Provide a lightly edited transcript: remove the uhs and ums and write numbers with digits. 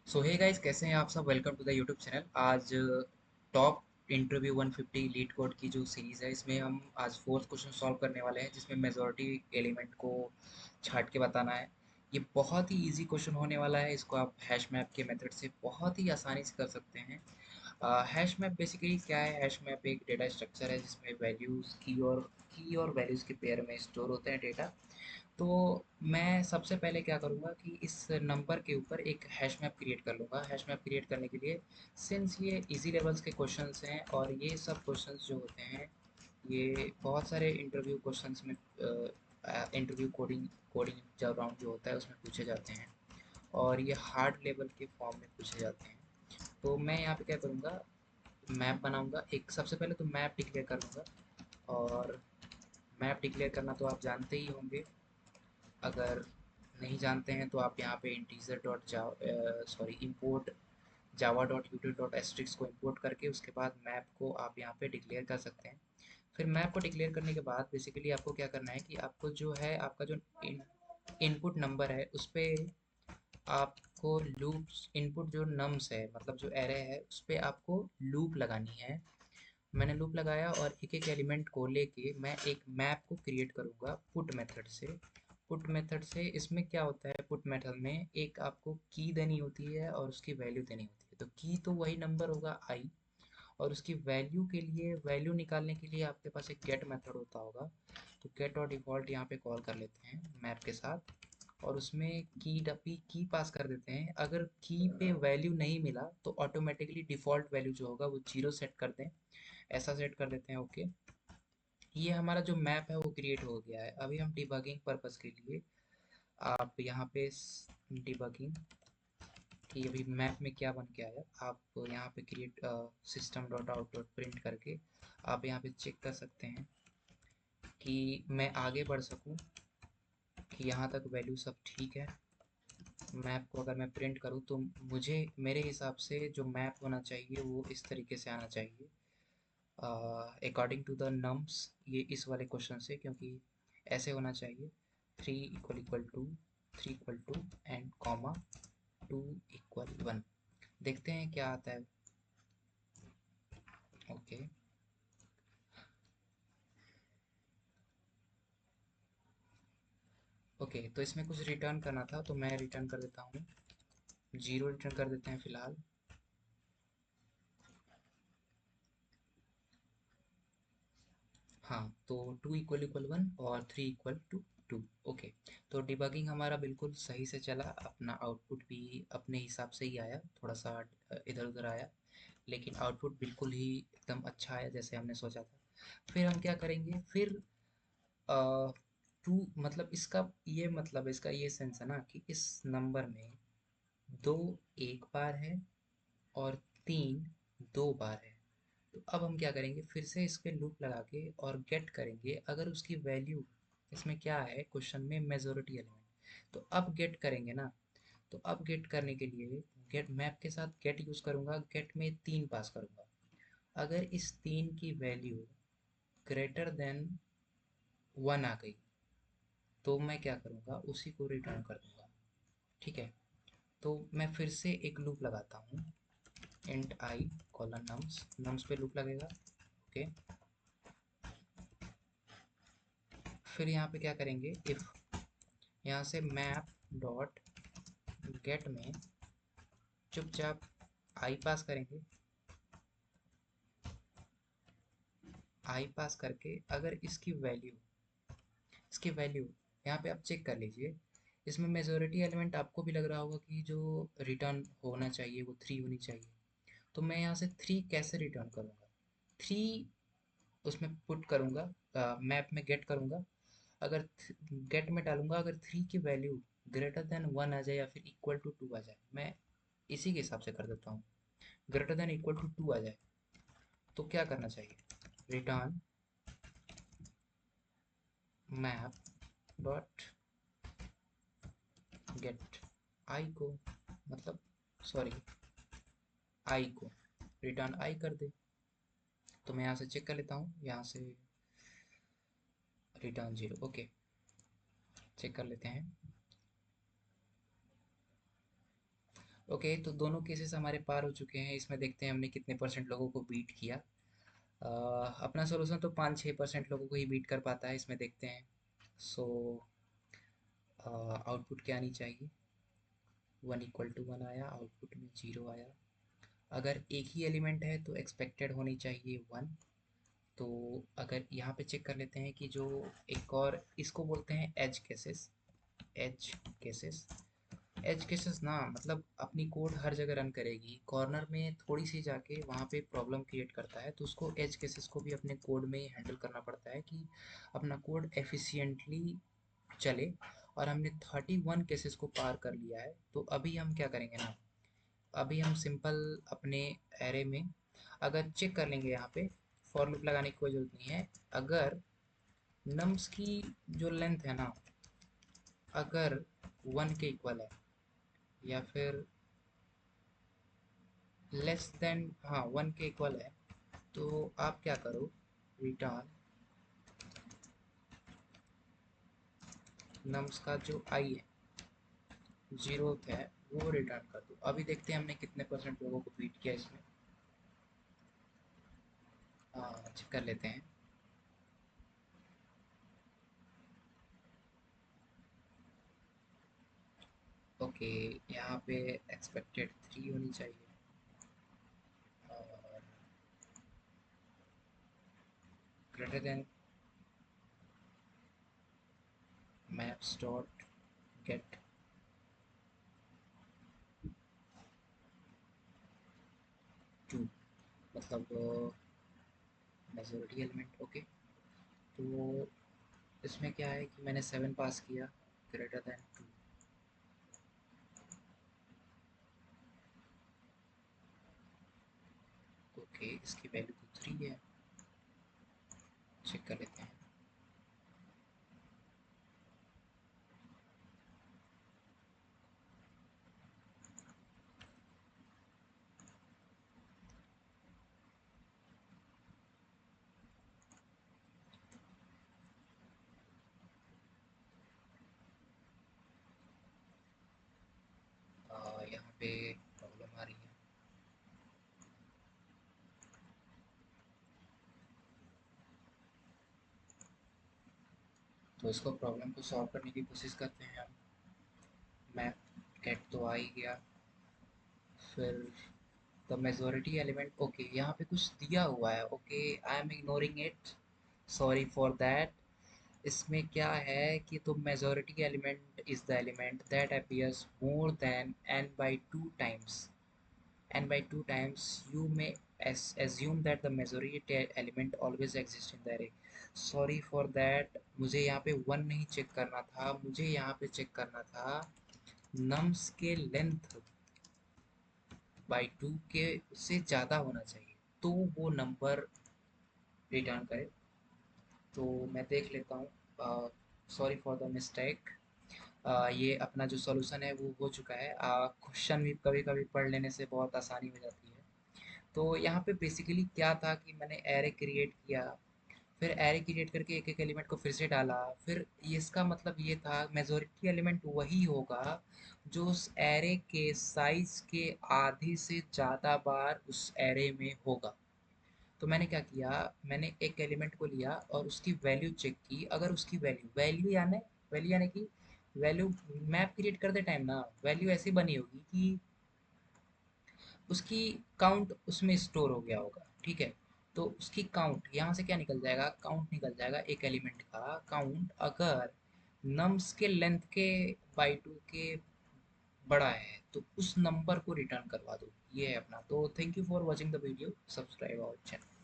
सो hey guys, कैसे हैं आप सब। Welcome to the YouTube channel. आज टॉप इंटरव्यू 150 लीड कोड की जो सीरीज़ है, इसमें हम आज फोर्थ क्वेश्चन सॉल्व करने वाले हैं, जिसमें मेजॉरिटी एलिमेंट को छाट के बताना है। ये बहुत ही इजी क्वेश्चन होने वाला है। इसको आप हैश मैप के मेथड से बहुत ही आसानी से कर सकते हैं। हैश मैप बेसिकली क्या है? हैश मैप एक डेटा स्ट्रक्चर है जिसमें वैल्यूज़ की और वैल्यूज़ के पेयर में स्टोर होते हैं डेटा। तो मैं सबसे पहले क्या करूँगा कि इस नंबर के ऊपर एक हैश मैप क्रिएट कर लूँगा। हैश मैप क्रिएट करने के लिए, सिंस ये इजी लेवल्स के क्वेश्चंस हैं और ये सब क्वेश्चंस जो होते हैं, ये बहुत सारे इंटरव्यू क्वेश्चंस में इंटरव्यू कोडिंग कोडिंग जो राउंड जो होता है उसमें पूछे जाते हैं, और ये हार्ड लेवल के फॉर्म में पूछे जाते हैं। तो मैं यहाँ पे क्या करूँगा, मैप बनाऊँगा। एक सबसे पहले तो मैप डिक्लेयर कर लूँगा। और मैप डिक्लेयर करना तो आप जानते ही होंगे। अगर नहीं जानते हैं तो आप यहाँ पे integer dot java sorry import java dot util dot asterisks को इंपोर्ट करके उसके बाद मैप को आप यहाँ पे डिक्लेयर कर सकते हैं। फिर मैप को डिक्लेयर करने के बाद बेसिकली आपको क्या करना है कि आपको जो है आपका जो इनपुट नंबर है उस पे आपको लूप्स, इनपुट जो नम्स है मतलब जो एरे है उस पे आपको लूप लगानी है। मैंने लूप लगाया और एक एक एलिमेंट को लेके मैं एक मैप को क्रिएट करूँगा पुट मेथड से। पुट मेथड से इसमें क्या होता है, पुट मेथड में एक आपको की देनी होती है और उसकी वैल्यू देनी होती है। तो की तो वही नंबर होगा आई, और उसकी वैल्यू के लिए, वैल्यू निकालने के लिए आपके पास एक गेट मेथड होता होगा। तो गेट और डिफ़ॉल्ट यहाँ पे कॉल कर लेते हैं मैप के साथ, और उसमें की डपी की पास कर देते हैं। अगर की पे वैल्यू नहीं मिला तो ऑटोमेटिकली डिफ़ॉल्ट वैल्यू जो होगा वो जीरो सेट कर दें, ऐसा सेट कर देते हैं। ओके, ये हमारा जो मैप है वो क्रिएट हो गया है। अभी हम डिबगिंग पर्पस के लिए आप यहाँ पे डिबगिंग कि अभी मैप में क्या बन के आया, आप यहाँ पे create system dot out dot print करके आप यहाँ पे चेक कर सकते हैं कि मैं आगे बढ़ सकूँ, कि यहाँ तक वैल्यू सब ठीक है। मैप को अगर मैं प्रिंट करूँ तो मुझे, मेरे हिसाब से जो मैप होना चाहिए वो इस तरीके से आना चाहिए, अकॉर्डिंग टू द नम्स। ये इस वाले क्वेश्चन से, क्योंकि ऐसे होना चाहिए, 3 = 2, 3 = एंड कॉमा 2 = 1। देखते हैं क्या आता है। ओके, ओके, तो इसमें कुछ रिटर्न करना था तो मैं रिटर्न कर देता हूँ, जीरो रिटर्न कर देते हैं फिलहाल। हाँ, तो 2 = 1 और 3 = 2। ओके, तो डिबगिंग हमारा बिल्कुल सही से चला, अपना आउटपुट भी अपने हिसाब से ही आया, थोड़ा सा इधर उधर आया, लेकिन आउटपुट बिल्कुल ही एकदम अच्छा आया जैसे हमने सोचा था। फिर हम क्या करेंगे, फिर टू मतलब इसका ये मतलब इसका ये सेंस है ना कि इस नंबर में दो एक बार है और तीन दो बार है। तो अब हम क्या करेंगे, फिर से इस पे लूप लगा के और गेट करेंगे अगर उसकी वैल्यू, इसमें क्या है क्वेश्चन में, मेजोरिटी एलिमेंट। तो अब गेट करेंगे ना, तो अब गेट करने के लिए गेट मैप के साथ गेट यूज करूंगा। गेट में तीन पास करूंगा। अगर इस तीन की वैल्यू ग्रेटर देन 1 आ गई तो मैं क्या करूंगा, उसी को रिटर्न कर दूंगा। ठीक है, तो मैं फिर से एक लूप लगाता हूँ, इंट आई कॉलन नम्स, नम्स पे लूप लगेगा। ओके, फिर यहाँ पे क्या करेंगे, इफ यहाँ से मैप डॉट गेट में चुपचाप आई पास करेंगे। आई पास करके अगर इसकी वैल्यू यहाँ पे आप चेक कर लीजिए, इसमें मेजोरिटी एलिमेंट आपको भी लग रहा होगा कि जो रिटर्न होना चाहिए वो 3 होनी चाहिए। तो मैं यहाँ से 3 कैसे रिटर्न करूँगा, 3 उसमें पुट करूँगा, मैप में गेट करूँगा। अगर गेट में डालूंगा, अगर 3 की वैल्यू ग्रेटर देन 1 आ जाए या फिर इक्वल टू 2 आ जाए, मैं इसी के हिसाब से कर देता हूँ, ग्रेटर देन इक्वल टू 2 आ जाए तो क्या करना चाहिए, रिटर्न मैप डॉट गेट आई को, मतलब सॉरी आई को रिटर्न आई कर दे। तो मैं यहाँ से चेक कर लेता हूँ, यहाँ से रिटर्न जीरो। ओके, चेक कर लेते हैं। ओके, तो दोनों केसेस हमारे पार हो चुके हैं। इसमें देखते हैं हमने कितने परसेंट लोगों को बीट किया। अपना सोल्यूशन तो 5-6% लोगों को ही बीट कर पाता है। इसमें देखते हैं। सो आउटपुट क्या आनी चाहिए? 1 = 1 आया, आउटपुट में 0 आया। अगर एक ही एलिमेंट है तो एक्सपेक्टेड होनी चाहिए 1। तो अगर यहाँ पे चेक कर लेते हैं कि जो एक और इसको बोलते हैं edge cases. Edge cases, edge cases ना मतलब अपनी कोड हर जगह रन करेगी, कॉर्नर में थोड़ी सी जाके वहाँ पे प्रॉब्लम क्रिएट करता है, तो उसको एज केसेस को भी अपने कोड में हैंडल करना पड़ता है कि अपना कोड एफिशिएंटली चले। और हमने 31 केसेस को पार कर लिया है। तो अभी हम क्या करेंगे ना, अभी हम सिंपल अपने एरे में अगर चेक कर लेंगे, यहाँ पे फॉर लूप लगाने की कोई ज़रूरत नहीं है। अगर नम्स की जो लेंथ है ना, अगर 1 के इक्वल है या फिर लेस देन, हाँ 1 के इक्वल है, तो आप क्या करो, रिटर्न नम्स का जो आई है, जीरोथ है, वो रिटर्न कर दो। अभी देखते हैं हमने कितने परसेंट लोगों को बीट किया इसमें। चेक कर लेते हैं। ओके, यहाँ पे एक्सपेक्टेड 3 होनी चाहिए। और greater than maps dot gate 2, मतलब मेजोरिटी एलिमेंट। ओके, तो इसमें क्या है कि मैंने 7 पास किया, ग्रेटर देन 2। ओके, इसकी वैल्यू तो 3 है। चेक कर लेते हैं। यहाँ पे प्रॉब्लम आ रही है। तो इसको प्रॉब्लम को सॉल्व करने की कोशिश करते हैं हम। मैप गेट तो आ ही गया। फिर द मेजोरिटी एलिमेंट, ओके यहाँ पे कुछ दिया हुआ है। Okay, I am ignoring it, sorry for that. इसमें क्या है कि तो majority element is the element that appears more than n/2 times, n/2 times you may assume that the majority element always exists in the array। Sorry for that, मुझे यहाँ पे 1 नहीं check करना था, मुझे यहाँ पे चेक करना था नम्स के लेंथ बाई 2 के उससे ज़्यादा होना चाहिए, तो वो नंबर रिटर्न करे। तो मैं देख लेता हूँ। Sorry for the mistake. ये अपना जो सॉल्यूशन है वो हो चुका है। क्वेश्चन भी कभी कभी पढ़ लेने से बहुत आसानी हो जाती है। तो यहाँ पे बेसिकली क्या था कि मैंने एरे क्रिएट किया, फिर एरे क्रिएट करके एक एक एलिमेंट को फिर से डाला। फिर इसका मतलब ये था मेजोरिटी एलिमेंट वही होगा जो उस एरे के साइज के आधे से ज़्यादा बार उस एरे में होगा। तो मैंने क्या किया, मैंने एक एलिमेंट को लिया और उसकी वैल्यू चेक की। अगर उसकी वैल्यू वैल्यू यानी कि वैल्यू मैप क्रिएट करते टाइम ना वैल्यू ऐसी बनी होगी कि उसकी काउंट उसमें स्टोर हो गया होगा। ठीक है, तो उसकी काउंट यहाँ से क्या निकल जाएगा, काउंट निकल जाएगा एक एलिमेंट का काउंट। अगर नम्स के लेंथ के बाई 2 के बड़ा है तो उस नंबर को रिटर्न करवा दो। ये है अपना। तो thank you for watching the video, subscribe our channel.